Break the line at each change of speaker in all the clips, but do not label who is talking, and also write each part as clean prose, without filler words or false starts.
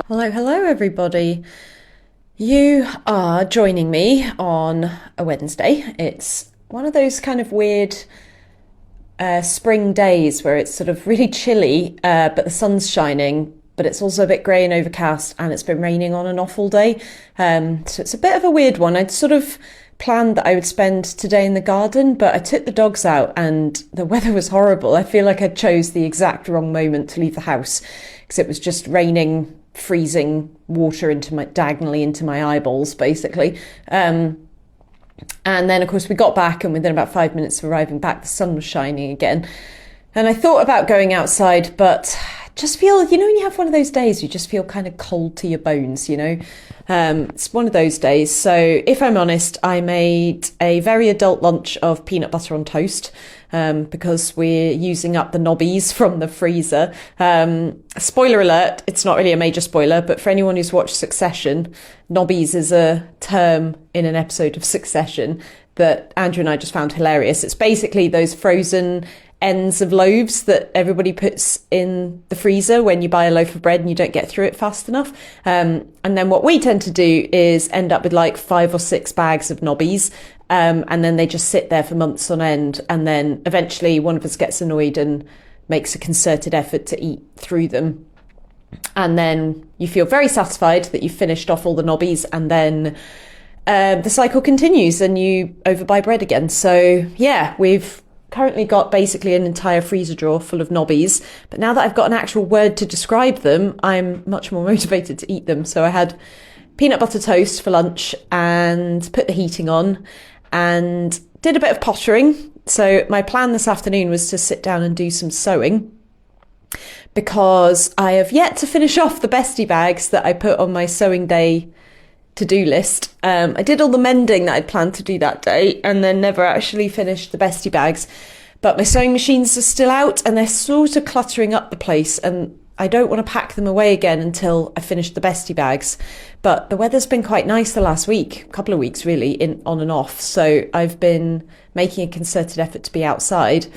Hello, everybody. You are joining me on a Wednesday. It's one of those kind of weird spring days where it's sort of really chilly, but the sun's shining, but it's also a bit grey and overcast, and it's been raining on and off all day. So it's a bit of a weird one. I'd sort of planned that I would spend today in the garden, but I took the dogs out and the weather was horrible. I feel like I chose the exact wrong moment to leave the house because it was just raining, freezing water diagonally into my eyeballs, basically. And then, of course, we got back, and within about 5 minutes of arriving back, the sun was shining again. And I thought about going outside, but just feel, when you have one of those days, you just feel kind of cold to your bones, It's one of those days. So if I'm honest, I made a very adult lunch of peanut butter on toast, because we're using up the knobbies from the freezer. Spoiler alert, it's not really a major spoiler, but for anyone who's watched Succession, knobbies is a term in an episode of Succession that Andrew and I just found hilarious. It's basically those frozen ends of loaves that everybody puts in the freezer when you buy a loaf of bread and you don't get through it fast enough. And then what we tend to do is end up with like 5 or 6 bags of knobbies. And then they just sit there for months on end. And then eventually one of us gets annoyed and makes a concerted effort to eat through them. And then you feel very satisfied that you've finished off all the knobbies, and then the cycle continues and you overbuy bread again. So yeah, we've currently got basically an entire freezer drawer full of knobbies, but now that I've got an actual word to describe them, I'm much more motivated to eat them. So I had peanut butter toast for lunch and put the heating on and did a bit of pottering. So my plan this afternoon was to sit down and do some sewing, because I have yet to finish off the bestie bags that I put on my sewing day to-do list. I did all the mending that I'd planned to do that day and then never actually finished the bestie bags. But my sewing machines are still out and they're sort of cluttering up the place, and I don't want to pack them away again until I finish the bestie bags. But the weather's been quite nice the last week, couple of weeks really, on and off. So I've been making a concerted effort to be outside.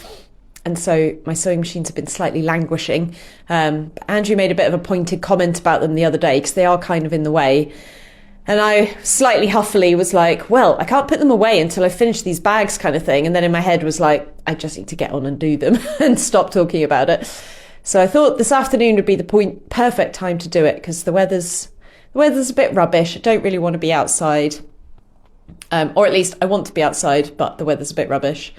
And so my sewing machines have been slightly languishing. Andrew made a bit of a pointed comment about them the other day because they are kind of in the way. And I slightly huffily was like, well, I can't put them away until I finish these bags, kind of thing. And then in my head was like, I just need to get on and do them and stop talking about it. So I thought this afternoon would be the perfect time to do it, because the weather's a bit rubbish. I don't really want to be outside. Or at least I want to be outside, but the weather's a bit rubbish.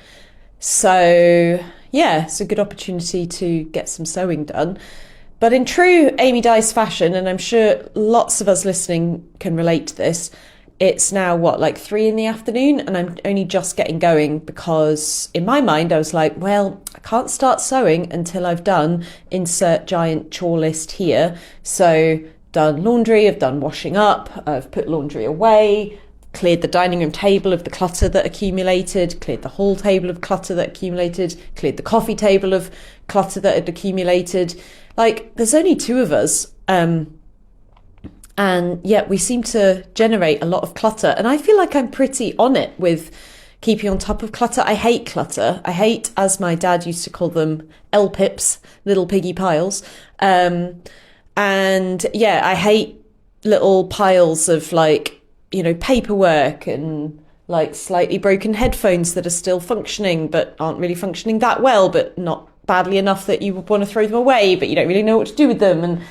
So yeah, it's a good opportunity to get some sewing done. But in true Amy Dice fashion, and I'm sure lots of us listening can relate to this, it's now, like 3 p.m, and I'm only just getting going, because in my mind I was like, well, I can't start sewing until I've done insert giant chore list here. So done laundry, I've done washing up, I've put laundry away, cleared the dining room table of the clutter that accumulated, cleared the hall table of clutter that accumulated, cleared the coffee table of clutter that had accumulated. Like, there's only 2 of us, and yet we seem to generate a lot of clutter. And I feel like I'm pretty on it with keeping on top of clutter. I hate clutter. I hate, as my dad used to call them, L-pips, little piggy piles. And yeah, I hate little piles of paperwork and like slightly broken headphones that are still functioning but aren't really functioning that well, but not badly enough that you would want to throw them away, but you don't really know what to do with them. And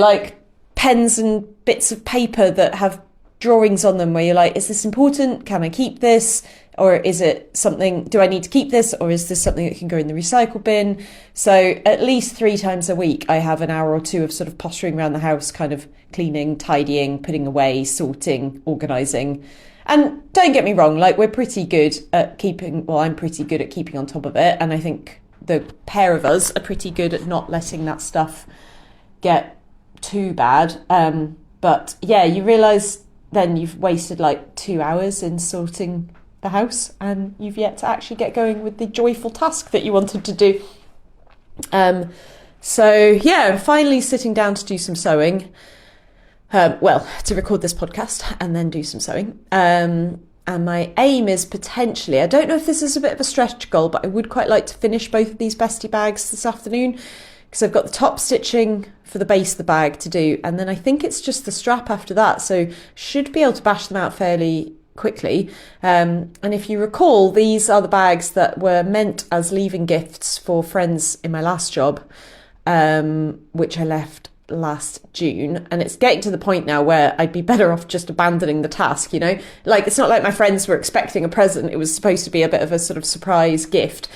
like pens and bits of paper that have drawings on them where you're like, is this important? Can I keep this? Or is it something, do I need to keep this? Or is this something that can go in the recycle bin? So at least 3 times a week, I have an hour or 2 of sort of pottering around the house, kind of cleaning, tidying, putting away, sorting, organising. And don't get me wrong, like we're pretty good at I'm pretty good at keeping on top of it. And I think the pair of us are pretty good at not letting that stuff get too bad. But yeah, you realise then you've wasted like 2 hours in sorting the house and you've yet to actually get going with the joyful task that you wanted to do. So yeah, I'm finally sitting down to do some sewing. To record this podcast and then do some sewing. And my aim is potentially, I don't know if this is a bit of a stretch goal, but I would quite like to finish both of these bestie bags this afternoon, because I've got the top stitching for the base of the bag to do, and then I think it's just the strap after that, so should be able to bash them out fairly quickly. And if you recall, these are the bags that were meant as leaving gifts for friends in my last job, which I left last June, and it's getting to the point now where I'd be better off just abandoning the task, you know? Like, it's not like my friends were expecting a present. It was supposed to be a bit of a sort of surprise gift.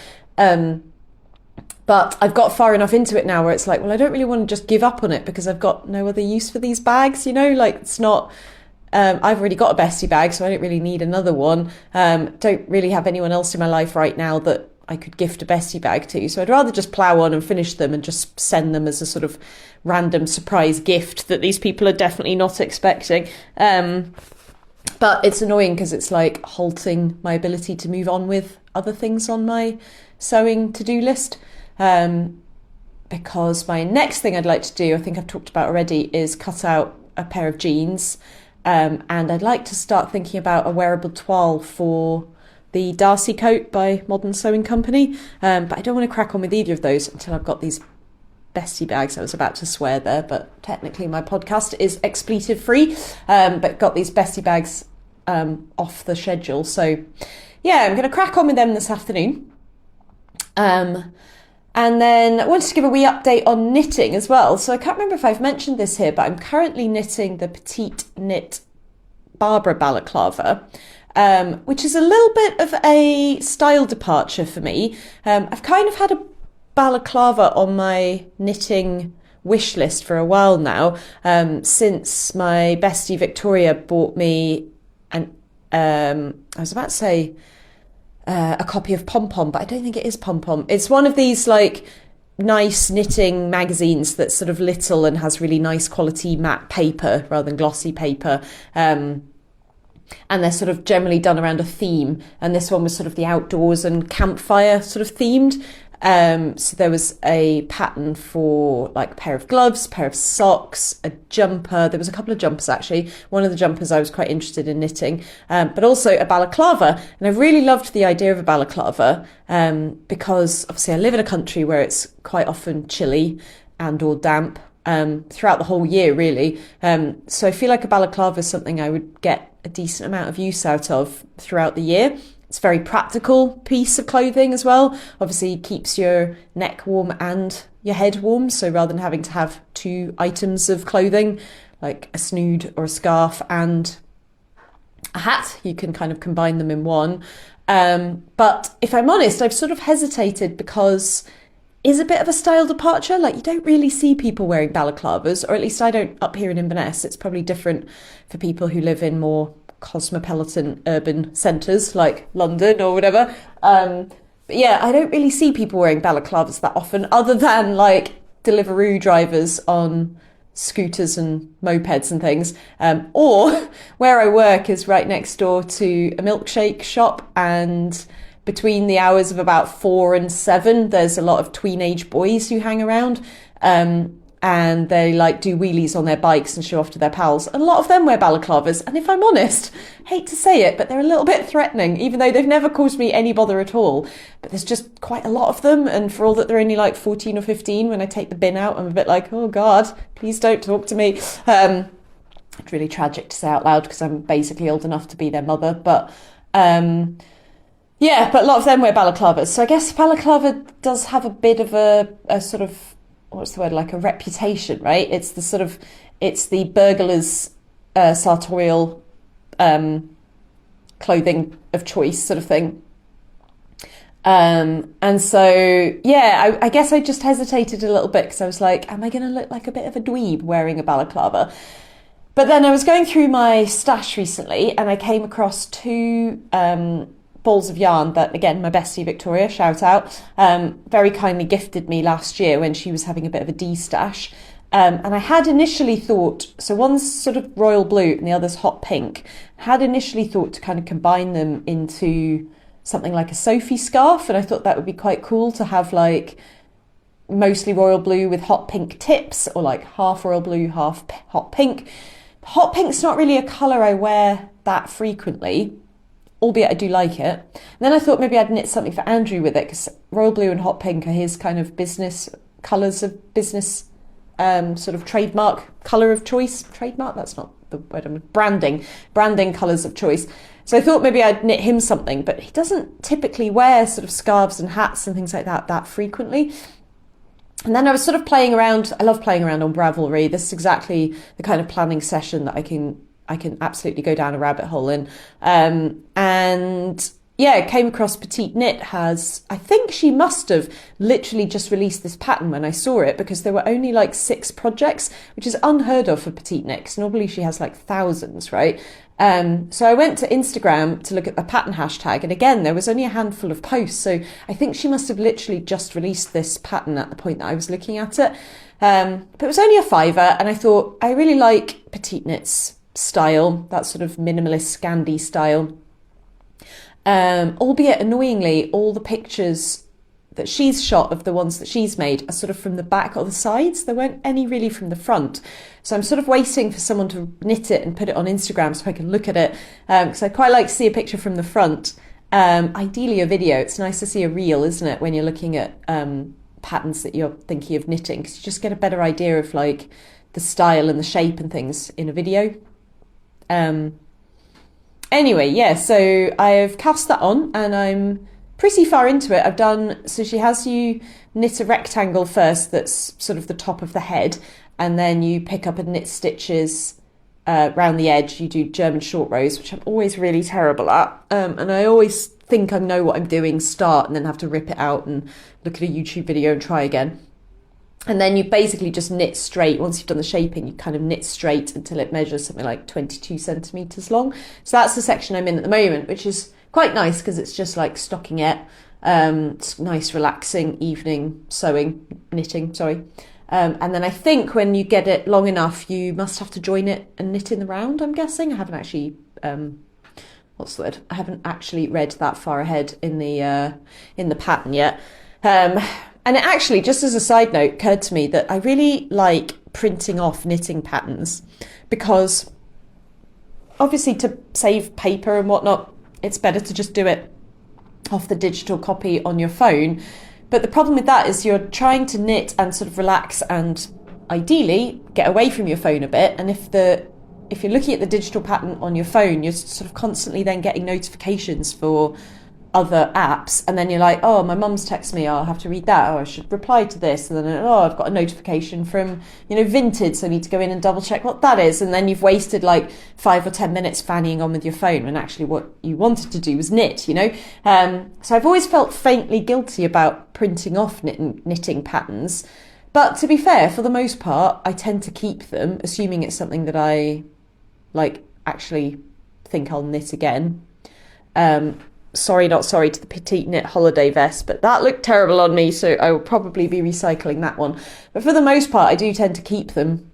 But I've got far enough into it now where it's like, well, I don't really want to just give up on it because I've got no other use for these bags, you know? Like, it's not... I've already got a bestie bag, so I don't really need another one. Don't really have anyone else in my life right now that I could gift a bestie bag to. So I'd rather just plough on and finish them and just send them as a sort of random surprise gift that these people are definitely not expecting. But it's annoying because it's like halting my ability to move on with other things on my sewing to-do list. Because my next thing I'd like to do, I think I've talked about already, is cut out a pair of jeans. And I'd like to start thinking about a wearable toile for the Darcy coat by Modern Sewing Company. But I don't want to crack on with either of those until I've got these bestie bags. I was about to swear there, but technically my podcast is expletive free. But got these bestie bags off the schedule. So yeah, I'm going to crack on with them this afternoon. And then I wanted to give a wee update on knitting as well. So I can't remember if I've mentioned this here, but I'm currently knitting the Petite Knit Barbara balaclava, which is a little bit of a style departure for me. I've kind of had a balaclava on my knitting wish list for a while now, since my bestie Victoria bought me I was about to say a copy of Pom Pom, but I don't think it is Pom Pom. It's one of these like nice knitting magazines that's sort of little and has really nice quality matte paper rather than glossy paper. And they're sort of generally done around a theme. And this one was sort of the outdoors and campfire sort of themed. So there was a pattern for like a pair of gloves, a pair of socks, a jumper. There was a couple of jumpers actually. One of the jumpers I was quite interested in knitting, but also a balaclava. And I really loved the idea of a balaclava because obviously I live in a country where it's quite often chilly and or damp throughout the whole year really. So I feel like a balaclava is something I would get a decent amount of use out of throughout the year. It's a very practical piece of clothing as well. Obviously keeps your neck warm and your head warm. So rather than having to have two items of clothing, like a snood or a scarf and a hat, you can kind of combine them in one. But if I'm honest, I've sort of hesitated because it's a bit of a style departure. Like you don't really see people wearing balaclavas, or at least I don't up here in Inverness. It's probably different for people who live in more cosmopolitan urban centres like London or whatever. But yeah, I don't really see people wearing balaclavas that often, other than like Deliveroo drivers on scooters and mopeds and things. Or where I work is right next door to a milkshake shop, and between the hours of about 4 and 7, there's a lot of tween-age boys who hang around. And they like do wheelies on their bikes and show off to their pals. And a lot of them wear balaclavas. And if I'm honest, hate to say it, but they're a little bit threatening, even though they've never caused me any bother at all. But there's just quite a lot of them. And for all that they're only like 14 or 15, when I take the bin out, I'm a bit like, oh God, please don't talk to me. It's really tragic to say out loud because I'm basically old enough to be their mother. But yeah, but a lot of them wear balaclavas. So I guess balaclava does have a bit of a sort of, what's the word, like a reputation, right? It's the burglar's sartorial clothing of choice sort of thing. And so, yeah, I guess I just hesitated a little bit because I was like, am I going to look like a bit of a dweeb wearing a balaclava? But then I was going through my stash recently and I came across two balls of yarn that, again, my bestie Victoria, shout out, very kindly gifted me last year when she was having a bit of a de-stash. And I had initially thought, so one's sort of royal blue and the other's hot pink, had initially thought to kind of combine them into something like a Sophie scarf, and I thought that would be quite cool to have like mostly royal blue with hot pink tips, or like half royal blue, half hot pink. Hot pink's not really a colour I wear that frequently, albeit I do like it. And then I thought maybe I'd knit something for Andrew with it, because royal blue and hot pink are his kind of business colours of business, sort of trademark colour of choice. Trademark, that's not the word. Branding colours of choice. So I thought maybe I'd knit him something, but he doesn't typically wear sort of scarves and hats and things like that frequently. And then I was sort of playing around. I love playing around on Ravelry. This is exactly the kind of planning session that I can absolutely go down a rabbit hole in. And yeah, came across Petite Knit I think she must have literally just released this pattern when I saw it, because there were only like 6 projects, which is unheard of for Petite Knit, because normally she has like thousands, right? So I went to Instagram to look at the pattern hashtag, and again, there was only a handful of posts. So I think she must have literally just released this pattern at the point that I was looking at it. But it was only a £5, and I thought, I really like Petite Knit's style, that sort of minimalist Scandi style. Albeit annoyingly, all the pictures that she's shot of the ones that she's made are sort of from the back or the sides. There weren't any really from the front. So I'm sort of waiting for someone to knit it and put it on Instagram so I can look at it. Because I'd quite like to see a picture from the front. Ideally a video. It's nice to see a reel, isn't it, when you're looking at patterns that you're thinking of knitting, because you just get a better idea of like the style and the shape and things in a video. Anyway, yeah, so I've cast that on and I'm pretty far into it. So she has you knit a rectangle first that's sort of the top of the head, and then you pick up and knit stitches round the edge. You do German short rows, which I'm always really terrible at. And I always think I know what I'm doing, start, and then have to rip it out and look at a YouTube video and try again. And then you basically just knit straight. Once you've done the shaping, you kind of knit straight until it measures something like 22 centimetres long. So that's the section I'm in at the moment, which is quite nice because it's just like stockinette. It's nice, relaxing evening knitting. And then I think when you get it long enough, you must have to join it and knit in the round, I'm guessing. I haven't actually, what's the word? I haven't actually read that far ahead in the pattern yet. And it actually, just as a side note, occurred to me that I really like printing off knitting patterns, because obviously to save paper and whatnot, it's better to just do it off the digital copy on your phone. But the problem with that is you're trying to knit and sort of relax and ideally get away from your phone a bit. And if you're looking at the digital pattern on your phone, you're sort of constantly then getting notifications for other apps, and then you're like, oh, my mum's texted me, I'll have to read that, I should reply to this, and then I've got a notification from Vinted, so I need to go in and double check what that is, and then you've wasted like 5 or 10 minutes fannying on with your phone when actually what you wanted to do was knit. So I've always felt faintly guilty about printing off knitting patterns, but to be fair, for the most part I tend to keep them, assuming it's something that I like actually think I'll knit again. Sorry, not sorry to the Petite Knit holiday vest, but that looked terrible on me, so I will probably be recycling that one. But for the most part, I do tend to keep them.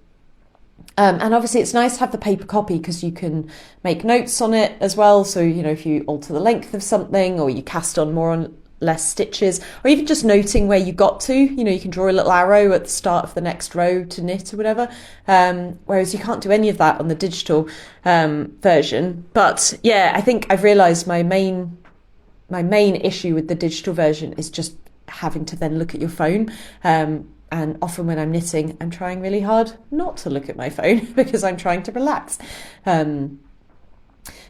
And obviously it's nice to have the paper copy because you can make notes on it as well. So, if you alter the length of something, or you cast on more or less stitches, or even just noting where you got to, you can draw a little arrow at the start of the next row to knit or whatever. Whereas you can't do any of that on the digital version. But yeah, I think I've realised my main issue with the digital version is just having to then look at your phone. And often when I'm knitting, I'm trying really hard not to look at my phone because I'm trying to relax.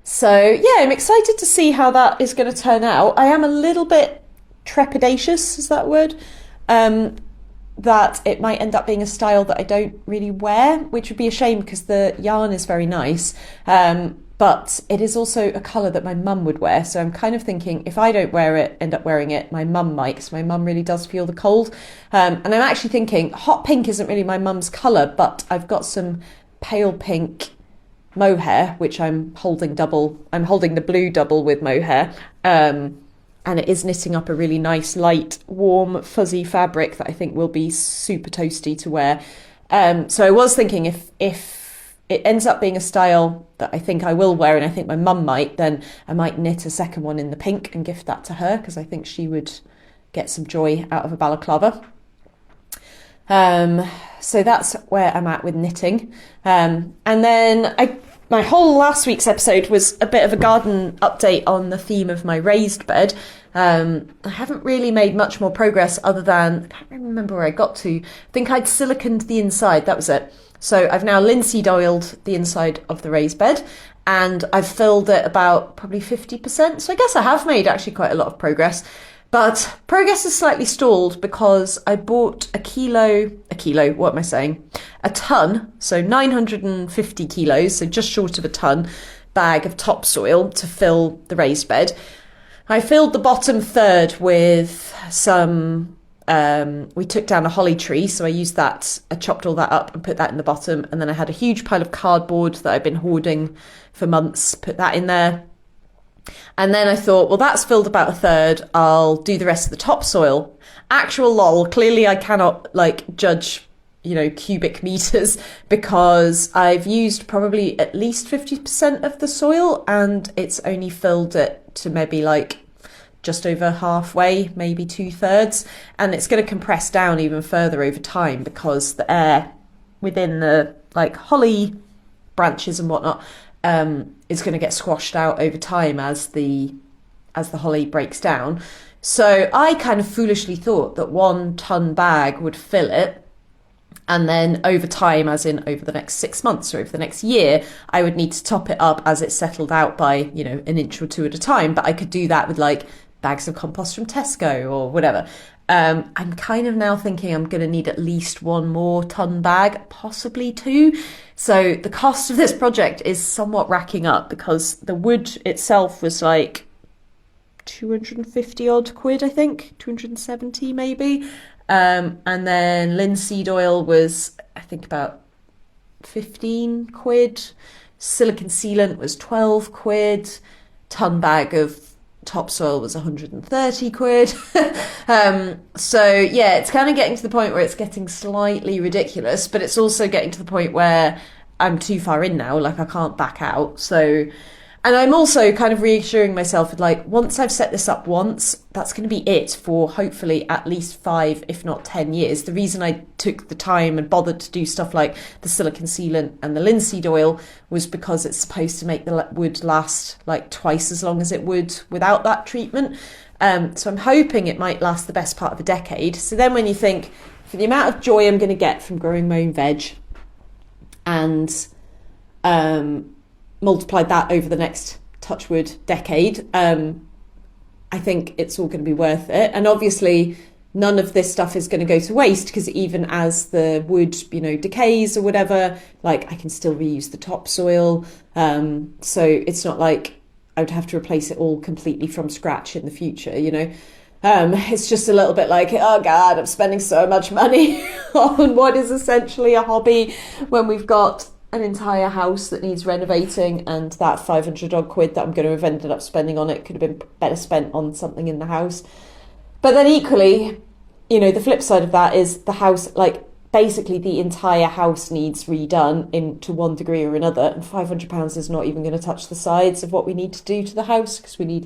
So yeah, I'm excited to see how that is going to turn out. I am a little bit trepidatious, is that a word? That it might end up being a style that I don't really wear, which would be a shame because the yarn is very nice. But it is also a colour that my mum would wear. So I'm kind of thinking if I don't end up wearing it, my mum might, because my mum really does feel the cold. And I'm actually thinking hot pink isn't really my mum's colour, but I've got some pale pink mohair, which I'm holding double. I'm holding the blue double with mohair. And it is knitting up a really nice, light, warm, fuzzy fabric that I think will be super toasty to wear. So I was thinking if it ends up being a style that I think I will wear, and I think my mum might, then I might knit a second one in the pink and gift that to her, because I think she would get some joy out of a balaclava. So that's where I'm at with knitting. And then my whole last week's episode was a bit of a garden update on the theme of my raised bed. I haven't really made much more progress other than, I can't remember where I got to. I think I'd siliconed the inside, that was it. So I've now linseed oiled the inside of the raised bed, and I've filled it about probably 50%. So I guess I have made actually quite a lot of progress. But progress is slightly stalled because I bought a what am I saying? A ton, so 950 kilos, so just short of a ton, bag of topsoil to fill the raised bed. I filled the bottom third with some, we took down a holly tree, so I used that, I chopped all that up and put that in the bottom, and then I had a huge pile of cardboard that I've been hoarding for months, put that in there. And then I thought, well, that's filled about a third, I'll do the rest of the topsoil. Actual lol, clearly I cannot judge, cubic meters, because I've used probably at least 50% of the soil and it's only filled it to maybe just over halfway, maybe 2/3. And it's going to compress down even further over time because the air within the holly branches and whatnot is going to get squashed out over time as the holly breaks down. So I kind of foolishly thought that 1 ton bag would fill it, and then over time, as in over the next 6 months or over the next year, I would need to top it up as it settled out by an inch or two at a time. But I could do that with bags of compost from Tesco or whatever. I'm kind of now thinking I'm going to need at least 1 more ton bag, possibly 2. So the cost of this project is somewhat racking up because the wood itself was 250 odd quid, I think, 270 maybe. And then linseed oil was, I think, about 15 quid. Silicon sealant was 12 quid. Ton bag of topsoil was 130 quid. So yeah, it's kind of getting to the point where it's getting slightly ridiculous, but it's also getting to the point where I'm too far in now, I can't back out. So, and I'm also kind of reassuring myself with once I've set this up once, that's going to be it for hopefully at least 5, if not 10 years. The reason I took the time and bothered to do stuff like the silicon sealant and the linseed oil was because it's supposed to make the wood last twice as long as it would without that treatment. So I'm hoping it might last the best part of a decade. So then when you think, for the amount of joy I'm going to get from growing my own veg and multiplied that over the next touchwood decade, I think it's all going to be worth it. And obviously none of this stuff is going to go to waste because even as the wood decays or whatever, I can still reuse the topsoil. So it's not I would have to replace it all completely from scratch in the future. It's just a little bit oh God, I'm spending so much money on what is essentially a hobby when we've got an entire house that needs renovating, and that 500 odd quid that I'm going to have ended up spending on it could have been better spent on something in the house. But then equally, the flip side of that is the house, basically the entire house needs redone to one degree or another, and £500 is not even going to touch the sides of what we need to do to the house, because we need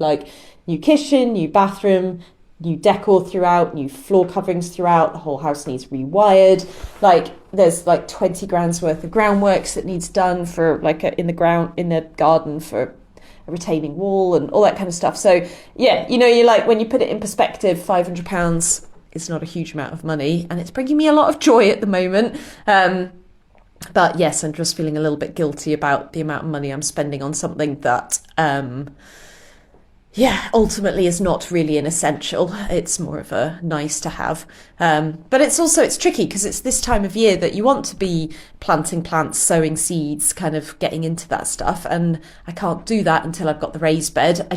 new kitchen, new bathroom, new decor throughout, new floor coverings throughout. The whole house needs rewired. There's 20 grand's worth of groundworks that needs done for in the garden for a retaining wall and all that kind of stuff. So yeah, you're when you put it in perspective, £500 is not a huge amount of money, and it's bringing me a lot of joy at the moment. But yes, I'm just feeling a little bit guilty about the amount of money I'm spending on something that ultimately is not really an essential. It's more of a nice to have. But it's tricky because it's this time of year that you want to be planting plants, sowing seeds, kind of getting into that stuff. And I can't do that until I've got the raised bed.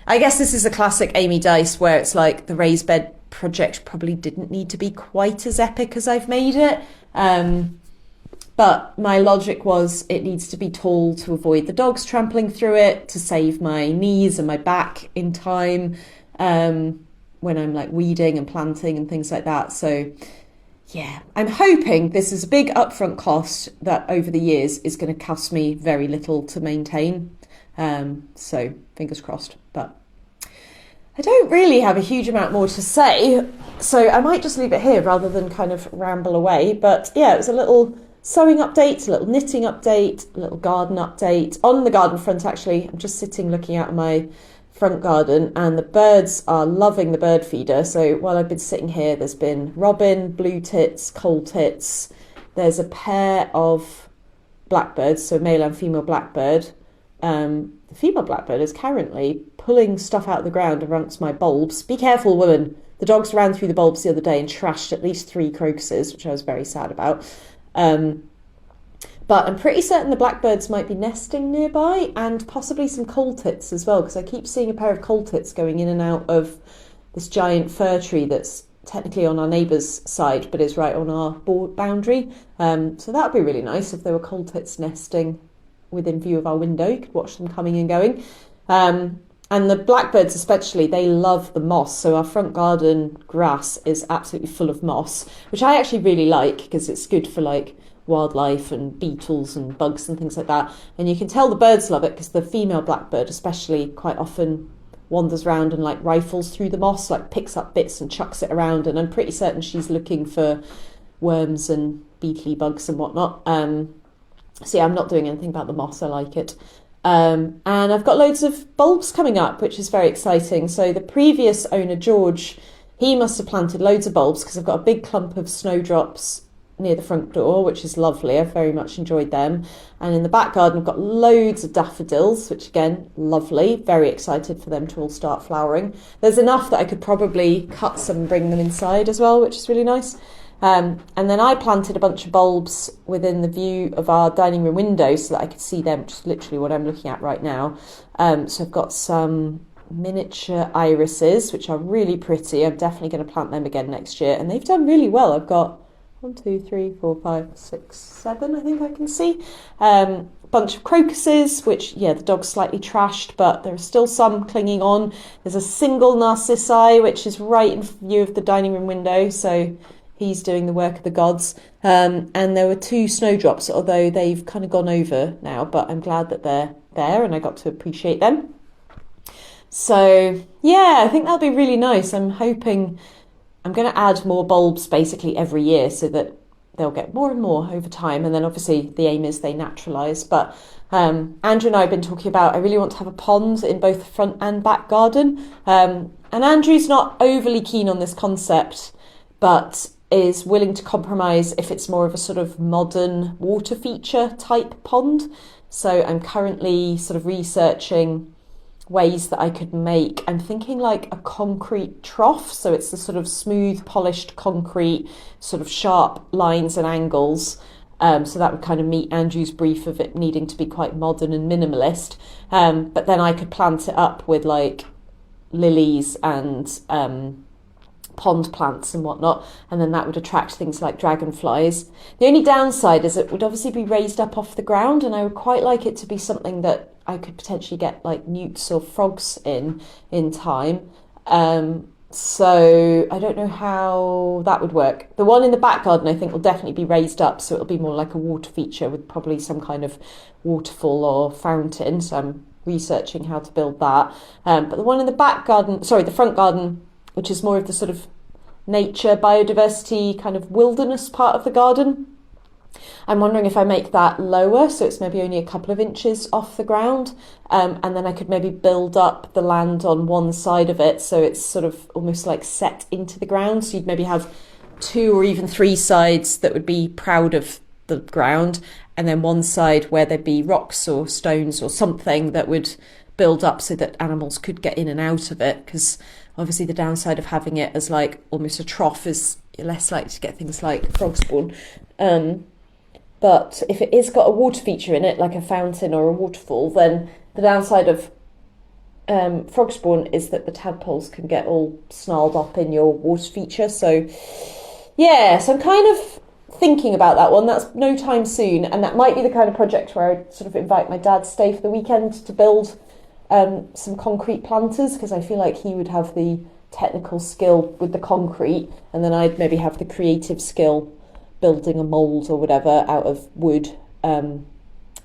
I guess this is a classic Amy Dice where it's the raised bed project probably didn't need to be quite as epic as I've made it. But my logic was it needs to be tall to avoid the dogs trampling through it, to save my knees and my back in time when I'm weeding and planting and things like that. So yeah, I'm hoping this is a big upfront cost that over the years is going to cost me very little to maintain. So fingers crossed. But I don't really have a huge amount more to say, so I might just leave it here rather than kind of ramble away. But yeah, it was a little sewing update, a little knitting update, a little garden update. On the garden front, actually, I'm just sitting looking out of my front garden, and the birds are loving the bird feeder. So while I've been sitting here, there's been robin, blue tits, coal tits. There's a pair of blackbirds, so male and female blackbird. The female blackbird is currently pulling stuff out of the ground amongst my bulbs. Be careful, woman. The dogs ran through the bulbs the other day and trashed at least 3 crocuses, which I was very sad about. But I'm pretty certain the blackbirds might be nesting nearby, and possibly some coal tits as well, because I keep seeing a pair of coal tits going in and out of this giant fir tree that's technically on our neighbour's side, but is right on our boundary. So that would be really nice if there were coal tits nesting within view of our window. You could watch them coming and going. And the blackbirds especially, they love the moss. So our front garden grass is absolutely full of moss, which I actually really like because it's good for like wildlife and beetles and bugs and things like that. And you can tell the birds love it because the female blackbird especially quite often wanders around and like rifles through the moss, like picks up bits and chucks it around. And I'm pretty certain she's looking for worms and beetly bugs and whatnot. So yeah, I'm not doing anything about the moss. I like it. And I've got loads of bulbs coming up, which is very exciting. So the previous owner, George, he must have planted loads of bulbs because I've got a big clump of snowdrops near the front door, which is lovely. I've very much enjoyed them. And in the back garden, I've got loads of daffodils, which again, lovely. Very excited for them to all start flowering. There's enough that I could probably cut some and bring them inside as well, which is really nice. And then I planted a bunch of bulbs within the view of our dining room window so that I could see them, which is literally what I'm looking at right now. So I've got some miniature irises, which are really pretty. I'm definitely going to plant them again next year. And they've done really well. I've got 1, 2, 3, 4, 5, 6, 7, I think I can see. Bunch of crocuses, which, yeah, the dog's slightly trashed, but there are still some clinging on. There's a single narcissi, which is right in view of the dining room window, so he's doing the work of the gods. And there were 2 snowdrops, although they've kind of gone over now, but I'm glad that they're there and I got to appreciate them. So, yeah, I think that'll be really nice. I'm hoping I'm going to add more bulbs basically every year so that they'll get more and more over time. And then obviously the aim is they naturalise. But Andrew and I have been talking about, I really want to have a pond in both the front and back garden. And Andrew's not overly keen on this concept, but is willing to compromise if it's more of a sort of modern water feature type pond. So I'm currently sort of researching ways that I could make. I'm thinking like a concrete trough, so it's the sort of smooth polished concrete, sort of sharp lines and angles. So that would kind of meet Andrew's brief of it needing to be quite modern and minimalist. But then I could plant it up with like lilies and pond plants and whatnot, and then that would attract things like dragonflies. The only downside is it would obviously be raised up off the ground, and I would quite like it to be something that I could potentially get like newts or frogs in time. So I don't know how that would work. The one in the back garden I think will definitely be raised up, so it'll be more like a water feature with probably some kind of waterfall or fountain. So I'm researching how to build that. But the one in the the front garden, which is more of the sort of nature, biodiversity, kind of wilderness part of the garden, I'm wondering if I make that lower, so it's maybe only a couple of inches off the ground, and then I could maybe build up the land on one side of it, so it's sort of almost like set into the ground. So you'd maybe have 2 or even 3 sides that would be proud of the ground, and then one side where there'd be rocks or stones or something that would build up so that animals could get in and out of it, because obviously the downside of having it as like almost a trough is you're less likely to get things like frog spawn. But if it is got a water feature in it, like a fountain or a waterfall, then the downside of frog spawn is that the tadpoles can get all snarled up in your water feature. So yeah, so I'm kind of thinking about that one. That's no time soon, and that might be the kind of project where I sort of invite my dad to stay for the weekend to build some concrete planters, because I feel like he would have the technical skill with the concrete, and then I'd maybe have the creative skill building a mould or whatever out of wood.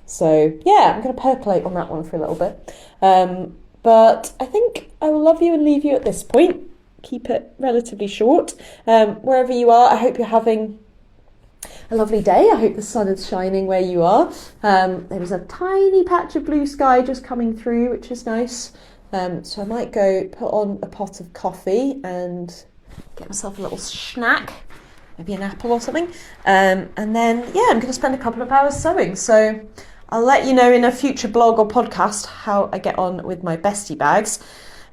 So yeah, I'm going to percolate on that one for a little bit. But I think I will love you and leave you at this point. Keep it relatively short. Wherever you are, I hope you're having a lovely day. I hope the sun is shining where you are. There was a tiny patch of blue sky just coming through, which is nice. So I might go put on a pot of coffee and get myself a little snack, maybe an apple or something. And then, yeah, I'm going to spend a couple of hours sewing. So I'll let you know in a future blog or podcast how I get on with my bestie bags.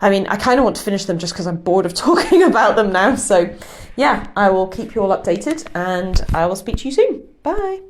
I mean, I kind of want to finish them just because I'm bored of talking about them now. So yeah, I will keep you all updated and I will speak to you soon. Bye.